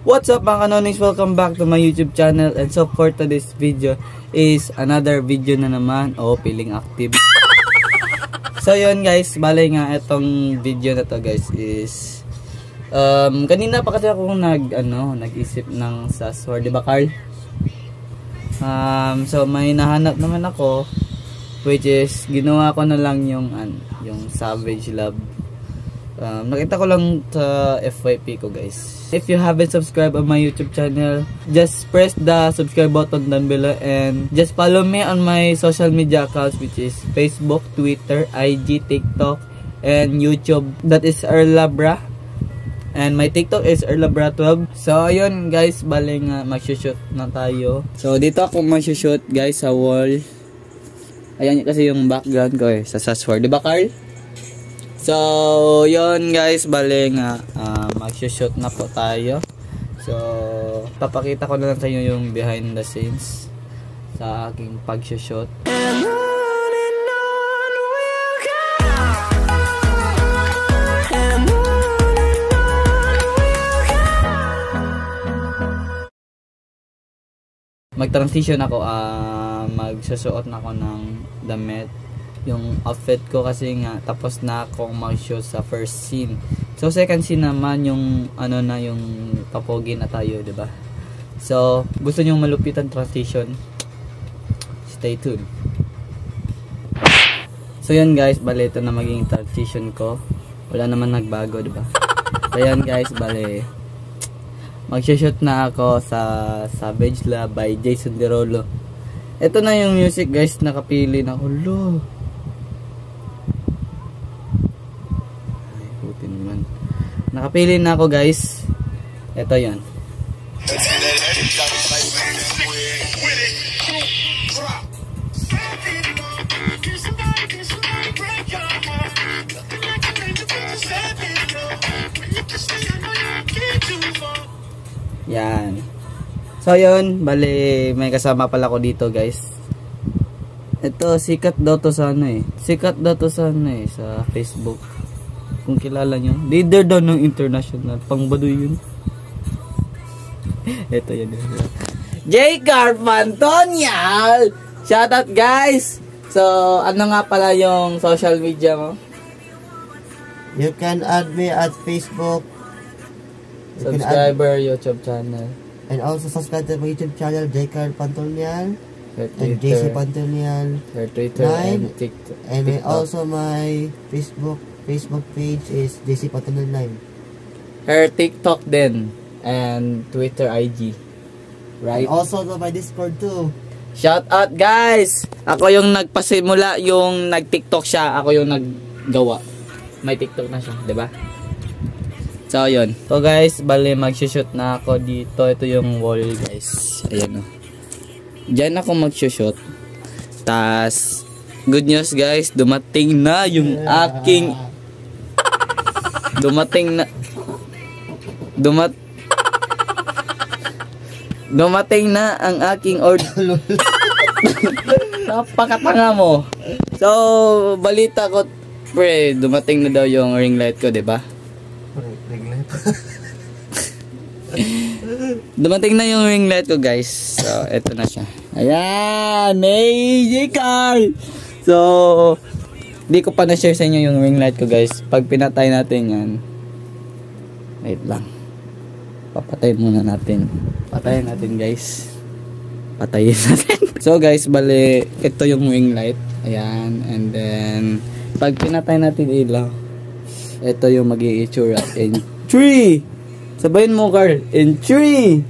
What's up mga kanonings? Welcome back to my YouTube channel. And so for today's video is another video na naman. Feeling active. So yun guys, bale nga itong video na to guys is kanina pa kasi ako nag-isip ng sasword, di ba Carl? So may nahanap naman ako, which is ginawa ko na lang yung Savage Love. Nakita ko lang sa FYP ko guys. If you haven't subscribed on my YouTube channel, just press the subscribe button down below and just follow me on my social media accounts, which is Facebook, Twitter, IG, TikTok, and YouTube. That is Erlabra. And my TikTok is Erlabra12. So ayun guys, bale nga mag-shoot na tayo. So dito ako mag-shoot guys sa wall. Ayan kasi yung background ko sa Sasword, di ba Carl? So yun guys, bale nga mag-shoot na po tayo. So papakita ko na lang sa inyo yung behind the scenes sa aking pag-shoot. Mag-transition ako, magsusuot na ako ng damit. Yung outfit ko kasi nga tapos na akong mag-shoot sa first scene. So second scene naman yung yung papogi na tayo, 'di ba? So gusto niyo malupitan transition, stay tuned. So yun guys, bale ito na maging transition ko. Wala naman nagbago, 'di ba? So yun guys, bale mag-shoot na ako sa Savage Love by Jason Derulo. Ito na yung music guys, nakapili na ako. Nakapili na ako guys. Ito yan. Yan. So yun, bali may kasama pala ko dito guys. Ito sikat daw to sa Sikat daw to sa sa Facebook. Kung kilala nyo, leader daw ng international, pangbaduy yun. Ito yan. J-Car Pantonial! Shoutout guys! So, ano nga pala yung social media mo? You can add me at Facebook. Subscriber YouTube channel. And also subscribe to my YouTube channel, J-Car Pantonial. And JC Pantonial. Twitter and TikTok. And also my Facebook page is JC Pantonial 9. Her TikTok din. And Twitter, IG. Right? And also to my Discord too. Shout out guys! Ako yung nagpasimula, yung nag-TikTok siya. Ako yung naggawa. May TikTok na siya, 'di ba? So yun. So guys, bali mag-shoot na ako dito. Ito yung wall guys. Ayan o. Diyan ako mag-shoot. Tas good news guys, dumating na yung aking dumating na ang aking order. Napakatanga mo. So balita ko pre, dumating na daw yung ring light ko, 'di ba? Dumating na yung ring light ko guys. So eto na siya. Ayan, Magic Car. So di ko pa na-share sa inyo yung ring light ko guys. Pag pinatay natin yan, wait lang, papatay muna natin. Patayin natin guys. Patayin natin. So guys, bale ito yung ring light. Ayan, and then pag pinatay natin ilaw, ito yung mag-i-itsura in 3. Sabayin mo Carl. In 3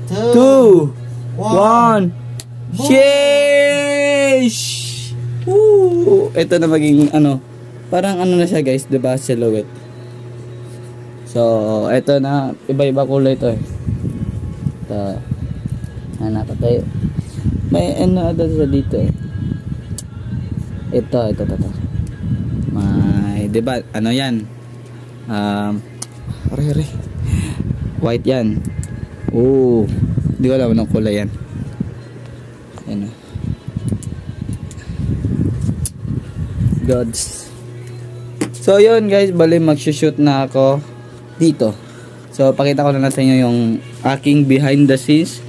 2 1 Sheesh! Woo! Ito na maging parang na siya guys, 'di ba? Silhouette. So, ito na iba-iba kulay ito Ito. Hanap tayo. May sa dito Ito. May, 'di ba? Yan? White yan. Di ko alam anong kulay yan. Ayan. Gods. So yun guys, bali mag-shoot na ako dito So, pakita ko na lang sa inyo yung aking behind the scenes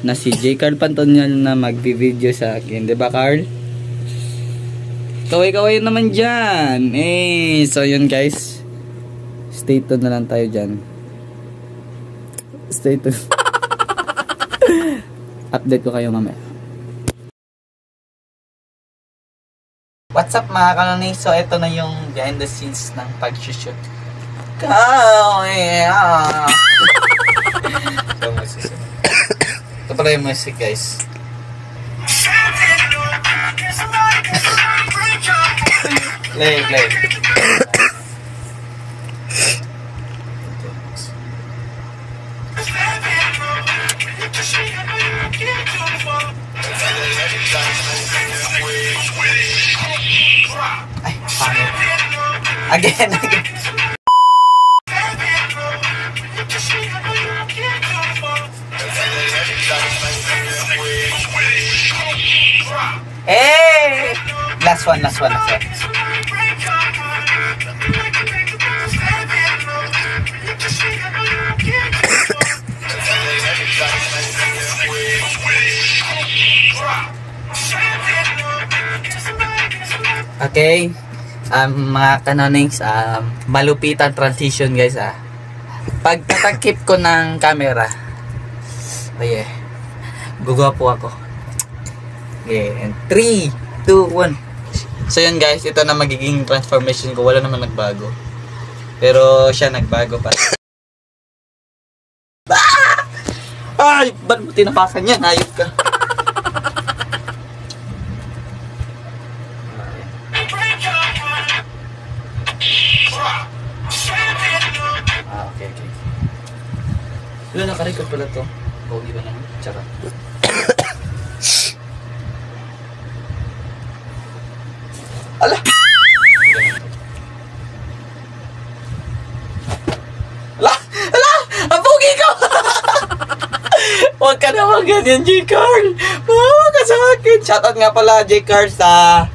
na si J. Carl Pantonial na magbi-video sa akin. Diba, Carl? Kaway-kaway naman dyan. So yun guys. Stay tuned na lang tayo dyan. Stay tuned. Update ko kayo mamaya. What's up mga kanoni? So ito na yung behind the scenes ng pag-shoot. Ito pala yung music guys. Play. Ay, pangit. Again. Hey! Last one. Okay, mga kanonings, malupitan transition guys Pag tatakip ko ng camera, guguwapo ako. Okay, and 3, 2, 1. So yun guys, ito na magiging transformation ko. Wala naman nagbago. Pero siya nagbago pa. Ay, ba't mo tinapakan yan? Ayop ka. Okay. Wala, nakarecord pala to. Pogi ba naman? Tsaka. Ala! Ala! Ang pogi ko! Huwag ka naman ganyan, J-Carl. Huwag ka sa akin. Shoutout nga pala, J-Carl, sa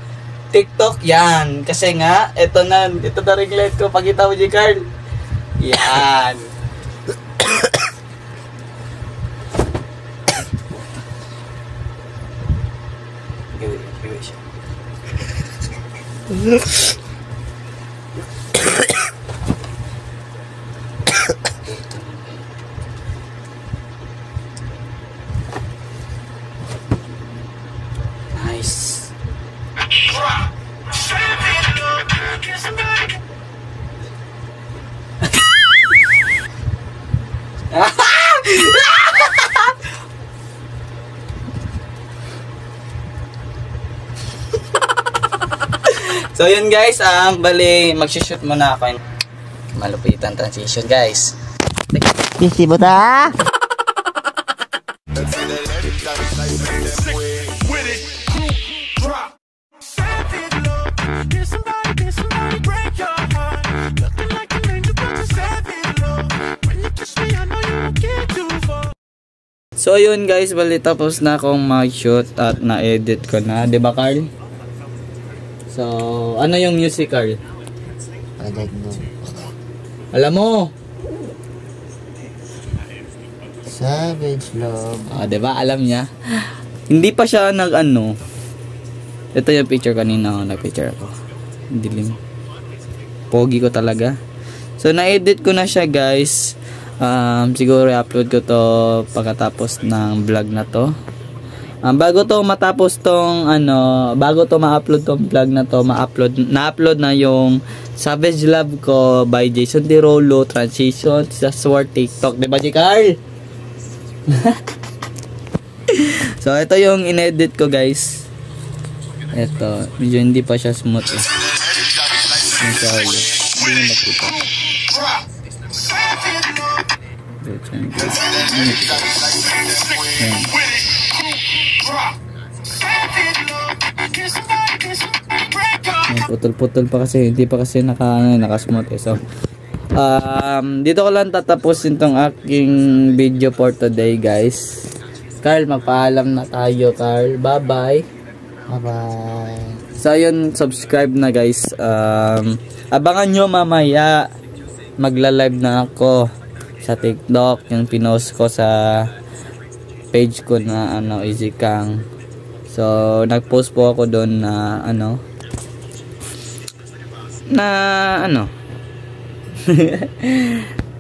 TikTok. Yan. Kasi nga, ito na ring light ko. Pakita mo, J-Carl. Yan. Gawin siya. Nice. So yun guys, bali mag-shoot muna ako. Malupitan transition guys. Busy mo ta? So yun guys, bali tapos na akong mag-shoot at na-edit ko na, 'di ba Carl? So, ano yung music, Carl? I don't know. Alam mo? Savage Love. Diba? Alam niya. Hindi pa siya nag-ano. Ito yung picture kanina. Nag-picture ako. Dilim. Pogi ko talaga. So, na-edit ko na siya, guys. Siguro i-upload ko to pagkatapos ng vlog na to. Bago to matapos tong bago to ma-upload tong vlog na to, na-upload na yung Savage Love ko by Jason Dirolo, transition sa Sword TikTok, 'di ba, Carl? So ito yung inedit ko, guys. Ito, medyo hindi pa siya smooth eh. Sorry. Hindi mo makita. Putol-putol pa kasi, hindi pa kasi naka-smooth eh. So dito ko lang tatapusin tong aking video for today, guys. Carl, magpaalam na tayo, Carl. Bye-bye. Bye-bye. So yun, subscribe na, guys. Abangan nyo mamaya, magla-live na ako. sa TikTok, yung pinost ko sa page ko na Easy Kang. So nagpost po ako doon na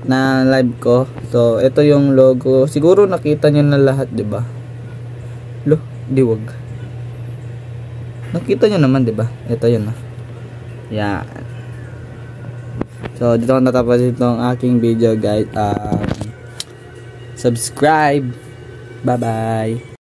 na live ko. So ito yung logo. Siguro nakita niyo na lahat, 'di ba? Wag. Nakita niyo naman, 'di ba? Ito 'yun. Yan. So dito ko natapos itong aking video, guys. Subscribe. Bye-bye.